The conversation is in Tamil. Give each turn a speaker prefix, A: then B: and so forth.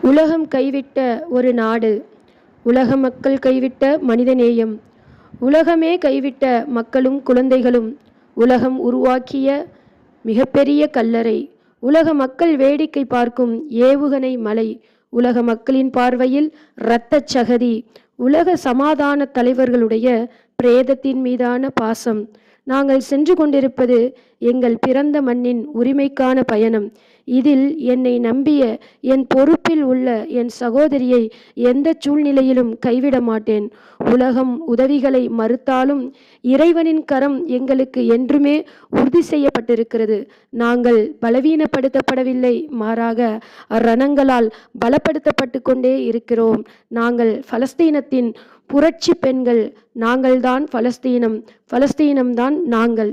A: உலகம் கைவிட்ட ஒரு நாடு, உலக மக்கள் கைவிட்ட மனிதநேயம், உலகமே கைவிட்ட மக்களும் குழந்தைகளும், உலகம் உருவாக்கிய மிகப்பெரிய கல்லறை, உலக மக்கள் வேடிக்கை பார்க்கும் ஏவுகணை மலை, உலக மக்களின் பார்வையில் இரத்தச் சகதி, உலக சமாதான தலைவர்களுடைய பிரேதத்தின் மீதான பாசம். நாங்கள் சென்று கொண்டிருப்பது எங்கள் பிறந்த மண்ணின் உரிமைக்கான பயணம். இதில் என்னை நம்பிய என் பொறுப்பில் உள்ள என் சகோதரியை எந்த சூழ்நிலையிலும் கைவிட மாட்டேன். உலகம் உதவிகளை மறுத்தாலும் இறைவனின் கரம் எங்களுக்கு என்றுமே உறுதி செய்யப்பட்டிருக்கிறது. நாங்கள் பலவீனப்படுத்தப்படவில்லை, மாறாக ரணங்களால் பலப்படுத்தப்பட்டு கொண்டே இருக்கிறோம். நாங்கள் பலஸ்தீனத்தின் புரட்சி பெண்கள். நாங்கள்தான் பலஸ்தீனம், பலஸ்தீனம்தான் நாங்கள்.